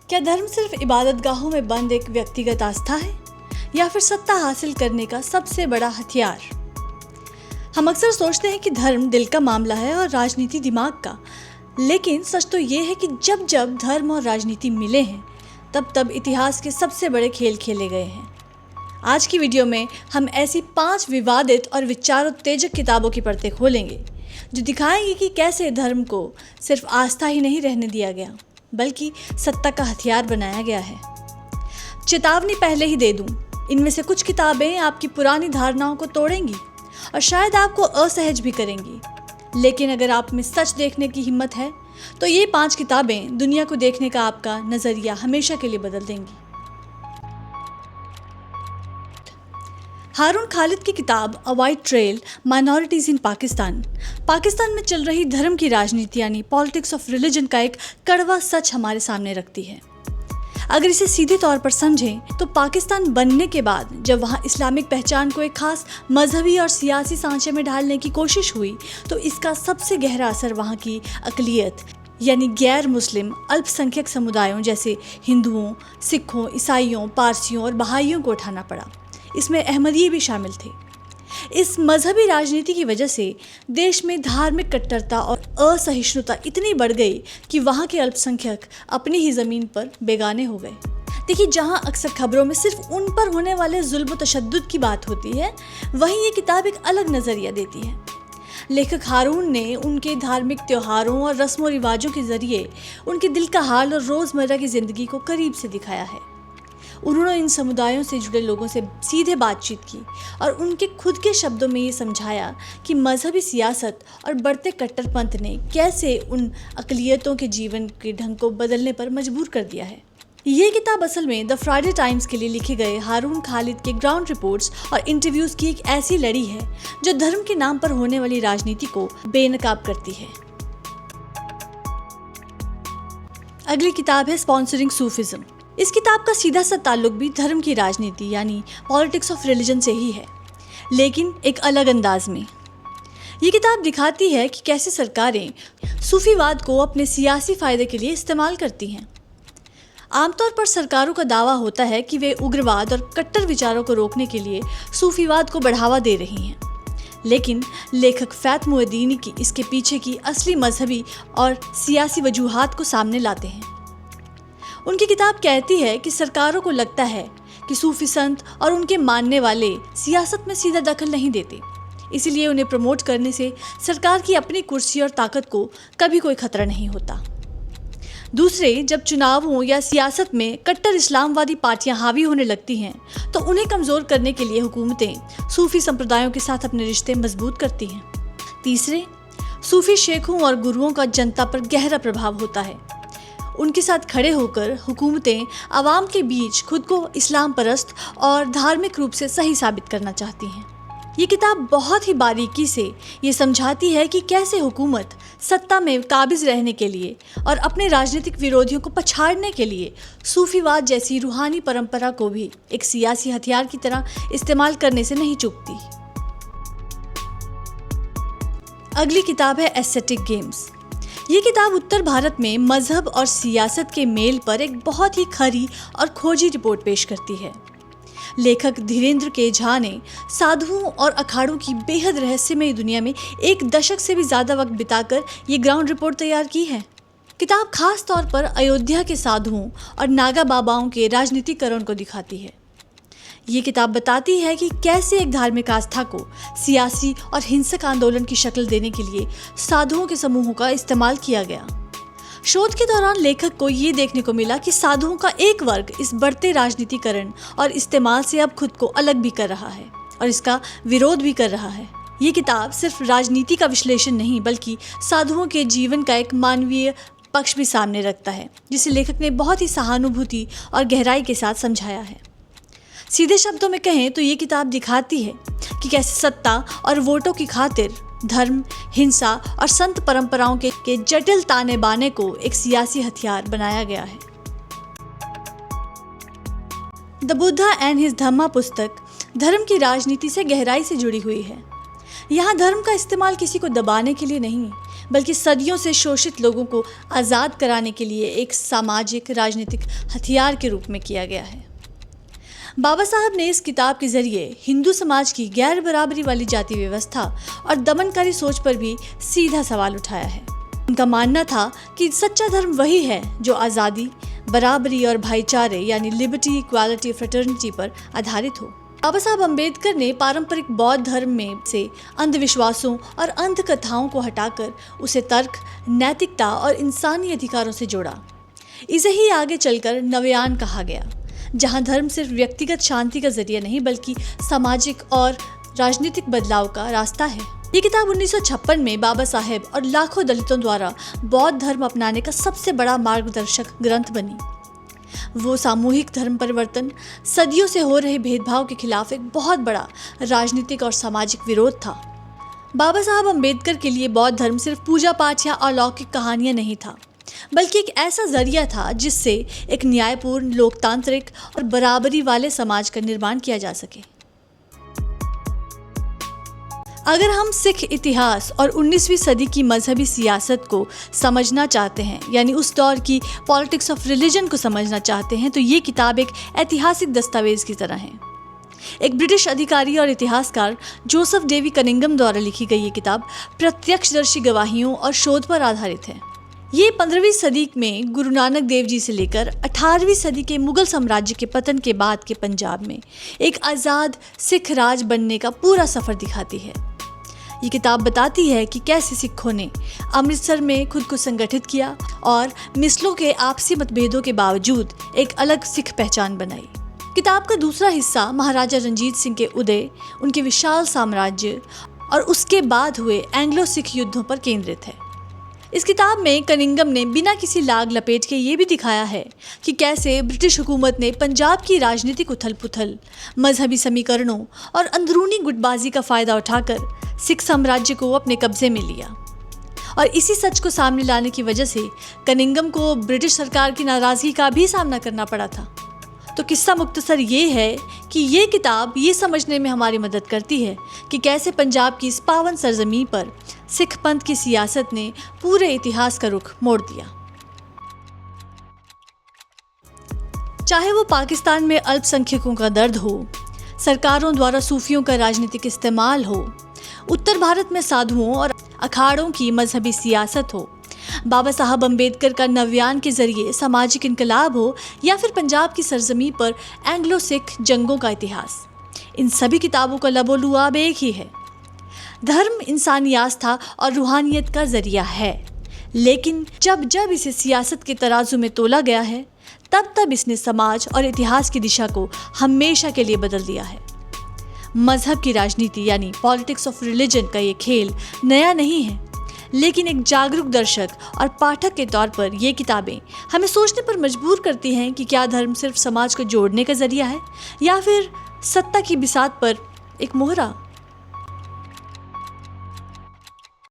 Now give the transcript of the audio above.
क्या धर्म सिर्फ इबादतगाहों में बंद एक व्यक्तिगत आस्था है या फिर सत्ता हासिल करने का सबसे बड़ा हथियार? हम अक्सर सोचते हैं कि धर्म दिल का मामला है और राजनीति दिमाग का, लेकिन सच तो ये है कि जब जब धर्म और राजनीति मिले हैं तब तब इतिहास के सबसे बड़े खेल खेले गए हैं। आज की वीडियो में हम ऐसी 5 विवादित और विचारोत्तेजक किताबों की परतें खोलेंगे जो दिखाएंगे कि कैसे धर्म को सिर्फ आस्था ही नहीं रहने दिया गया बल्कि सत्ता का हथियार बनाया गया है। चेतावनी पहले ही दे दूं, इनमें से कुछ किताबें आपकी पुरानी धारणाओं को तोड़ेंगी और शायद आपको असहज भी करेंगी, लेकिन अगर आप में सच देखने की हिम्मत है तो ये 5 किताबें दुनिया को देखने का आपका नज़रिया हमेशा के लिए बदल देंगी। हारून खालिद की किताब अ वाइट ट्रेल माइनॉरिटीज़ इन पाकिस्तान में चल रही धर्म की राजनीति यानी पॉलिटिक्स ऑफ रिलीजन का एक कड़वा सच हमारे सामने रखती है। अगर इसे सीधे तौर पर समझें तो पाकिस्तान बनने के बाद जब वहाँ इस्लामिक पहचान को एक खास मजहबी और सियासी सांचे में ढालने की कोशिश हुई तो इसका सबसे गहरा असर वहाँ की अक़लियत यानी गैर मुस्लिम अल्पसंख्यक समुदायों जैसे हिंदुओं, सिखों, ईसाइयों, पारसियों और बहाइयों को उठाना पड़ा। इसमें अहमदिये भी शामिल थे। इस मजहबी राजनीति की वजह से देश में धार्मिक कट्टरता और असहिष्णुता इतनी बढ़ गई कि वहाँ के अल्पसंख्यक अपनी ही ज़मीन पर बेगाने हो गए। देखिए, जहाँ अक्सर खबरों में सिर्फ उन पर होने वाले जुल्म व तशद्दुद की बात होती है, वहीं ये किताब एक अलग नज़रिया देती है। लेखक हारून ने उनके धार्मिक त्योहारों और रस्मों रिवाजों के ज़रिए उनके दिल का हाल और रोज़मर्रा की ज़िंदगी को करीब से दिखाया है। उन्होंने इन समुदायों से जुड़े लोगों से सीधे बातचीत की और उनके खुद के शब्दों में ये समझाया कि मजहबी सियासत और बढ़ते कट्टरपंथ ने कैसे उन अक़लियतों के जीवन के ढंग को बदलने पर मजबूर कर दिया है। ये किताब असल में द फ्राइडे टाइम्स के लिए लिखे गए हारून खालिद के ग्राउंड रिपोर्ट्स और इंटरव्यूज़ की एक ऐसी लड़ी है जो धर्म के नाम पर होने वाली राजनीति को बेनकाब करती है। अगली किताब है स्पॉन्सरिंग सूफिज्म। इस किताब का सीधा सा ताल्लुक भी धर्म की राजनीति यानी पॉलिटिक्स ऑफ रिलीजन से ही है, लेकिन एक अलग अंदाज में। ये किताब दिखाती है कि कैसे सरकारें सूफीवाद को अपने सियासी फ़ायदे के लिए इस्तेमाल करती हैं। आमतौर पर सरकारों का दावा होता है कि वे उग्रवाद और कट्टर विचारों को रोकने के लिए सूफीवाद को बढ़ावा दे रही हैं, लेकिन लेखक फैत मुअद्दीनी की इसके पीछे की असली मजहबी और सियासी वजूहात को सामने लाते हैं। उनकी किताब कहती है कि सरकारों को लगता है कि सूफी संत और उनके मानने वाले सियासत में सीधा दखल नहीं देते, इसीलिए उन्हें प्रमोट करने से सरकार की अपनी कुर्सी और ताकत को कभी कोई खतरा नहीं होता। दूसरे, जब चुनावों या सियासत में कट्टर इस्लामवादी पार्टियां हावी होने लगती हैं तो उन्हें कमज़ोर करने के लिए हुकूमतें सूफी संप्रदायों के साथ अपने रिश्ते मजबूत करती हैं। तीसरे, सूफी शेखों और गुरुओं का जनता पर गहरा प्रभाव होता है। उनके साथ खड़े होकर हुकूमतें आवाम के बीच खुद को इस्लाम परस्त और धार्मिक रूप से सही साबित करना चाहती हैं। ये किताब बहुत ही बारीकी से ये समझाती है कि कैसे हुकूमत सत्ता में काबिज रहने के लिए और अपने राजनीतिक विरोधियों को पछाड़ने के लिए सूफीवाद जैसी रूहानी परंपरा को भी एक सियासी हथियार की तरह इस्तेमाल करने से नहीं चूकती। अगली किताब है एस्थेटिक गेम्स। ये किताब उत्तर भारत में मजहब और सियासत के मेल पर एक बहुत ही खरी और खोजी रिपोर्ट पेश करती है। लेखक धीरेन्द्र के झा ने साधुओं और अखाड़ों की बेहद रहस्यमय दुनिया में 1 दशक से भी ज़्यादा वक्त बिताकर ये ग्राउंड रिपोर्ट तैयार की है। किताब खास तौर पर अयोध्या के साधुओं और नागा बाबाओं के राजनीतिकरण को दिखाती है। ये किताब बताती है कि कैसे एक धार्मिक आस्था को सियासी और हिंसक आंदोलन की शक्ल देने के लिए साधुओं के समूहों का इस्तेमाल किया गया। शोध के दौरान लेखक को ये देखने को मिला कि साधुओं का एक वर्ग इस बढ़ते राजनीतिकरण और इस्तेमाल से अब खुद को अलग भी कर रहा है और इसका विरोध भी कर रहा है। ये किताब सिर्फ राजनीति का विश्लेषण नहीं बल्कि साधुओं के जीवन का एक मानवीय पक्ष भी सामने रखता है, जिसे लेखक ने बहुत ही सहानुभूति और गहराई के साथ समझाया है। सीधे शब्दों में कहें तो ये किताब दिखाती है कि कैसे सत्ता और वोटों की खातिर धर्म, हिंसा और संत परंपराओं के जटिल ताने बाने को एक सियासी हथियार बनाया गया है। द बुद्धा एंड हिज धम्मा पुस्तक धर्म की राजनीति से गहराई से जुड़ी हुई है। यहाँ धर्म का इस्तेमाल किसी को दबाने के लिए नहीं बल्कि सदियों से शोषित लोगों को आज़ाद कराने के लिए एक सामाजिक राजनीतिक हथियार के रूप में किया गया है। बाबा साहब ने इस किताब के जरिए हिंदू समाज की गैर बराबरी वाली जाति व्यवस्था और दमनकारी सोच पर भी सीधा सवाल उठाया है। उनका मानना था कि सच्चा धर्म वही है जो आज़ादी, बराबरी और भाईचारे यानी लिबर्टी, इक्वालिटी, फ्रेटर्निटी पर आधारित हो। बाबा साहब अम्बेडकर ने पारंपरिक बौद्ध धर्म में से अंधविश्वासों और अंधकथाओं को हटाकर उसे तर्क, नैतिकता और इंसानी अधिकारों से जोड़ा। इसे ही आगे चलकर नवयान कहा गया, जहां धर्म सिर्फ व्यक्तिगत शांति का जरिया नहीं बल्कि सामाजिक और राजनीतिक बदलाव का रास्ता है। ये किताब 1956 में बाबा साहेब और लाखों दलितों द्वारा बौद्ध धर्म अपनाने का सबसे बड़ा मार्गदर्शक ग्रंथ बनी। वो सामूहिक धर्म परिवर्तन, सदियों से हो रहे भेदभाव के खिलाफ एक बहुत बड़ा राजनीतिक और सामाजिक विरोध था। बाबा साहब अम्बेडकर के लिए बौद्ध धर्म सिर्फ पूजा पाठ या अलौकिक कहानियां नहीं था, बल्कि एक ऐसा जरिया था जिससे एक न्यायपूर्ण, लोकतांत्रिक और बराबरी वाले समाज का निर्माण किया जा सके। अगर हम सिख इतिहास और 19वीं सदी की मजहबी सियासत को समझना चाहते हैं, यानी उस दौर की पॉलिटिक्स ऑफ रिलीजन को समझना चाहते हैं, तो ये किताब एक ऐतिहासिक दस्तावेज की तरह है। एक ब्रिटिश अधिकारी और इतिहासकार जोसेफ डेवी कनिंघम द्वारा लिखी गई ये किताब प्रत्यक्षदर्शी गवाहियों और शोध पर आधारित है। ये 15वीं सदी में गुरु नानक देव जी से लेकर 18वीं सदी के मुगल साम्राज्य के पतन के बाद के पंजाब में एक आज़ाद सिख राज बनने का पूरा सफ़र दिखाती है। ये किताब बताती है कि कैसे सिखों ने अमृतसर में खुद को संगठित किया और मिसलों के आपसी मतभेदों के बावजूद एक अलग सिख पहचान बनाई। किताब का दूसरा हिस्सा महाराजा रंजीत सिंह के उदय, उनके विशाल साम्राज्य और उसके बाद हुए एंग्लो सिख युद्धों पर केंद्रित है। इस किताब में कनिंघम ने बिना किसी लाग लपेट के ये भी दिखाया है कि कैसे ब्रिटिश हुकूमत ने पंजाब की राजनीतिक उथल पुथल, मजहबी समीकरणों और अंदरूनी गुटबाजी का फ़ायदा उठाकर सिख साम्राज्य को अपने कब्जे में लिया। और इसी सच को सामने लाने की वजह से कनिंघम को ब्रिटिश सरकार की नाराज़गी का भी सामना करना पड़ा था। तो किस्सा मुख्तसर ये है कि ये किताब ये समझने में हमारी मदद करती है कि कैसे पंजाब की इस पावन सरजमीं पर सिख पंथ की सियासत ने पूरे इतिहास का रुख मोड़ दिया। चाहे वो पाकिस्तान में अल्पसंख्यकों का दर्द हो, सरकारों द्वारा सूफियों का राजनीतिक इस्तेमाल हो, उत्तर भारत में साधुओं और अखाड़ों की मजहबी सियासत हो, बाबा साहब अम्बेडकर का नवयान के जरिए सामाजिक इनकलाब हो, या फिर पंजाब की सरजमीं पर एंग्लो सिख जंगों का इतिहास, इन सभी किताबों का लबो-लुआब एक ही है। धर्म इंसानी आस्था और रूहानियत का जरिया है, लेकिन जब जब इसे सियासत के तराजू में तोला गया है, तब तब इसने समाज और इतिहास की दिशा को हमेशा के लिए बदल दिया है। मजहब की राजनीति यानी पॉलिटिक्स ऑफ रिलीजन का ये खेल नया नहीं है, लेकिन एक जागरूक दर्शक और पाठक के तौर पर ये किताबें हमें सोचने पर मजबूर करती हैं कि क्या धर्म सिर्फ समाज को जोड़ने का जरिया है या फिर सत्ता की बिसात पर एक मोहरा।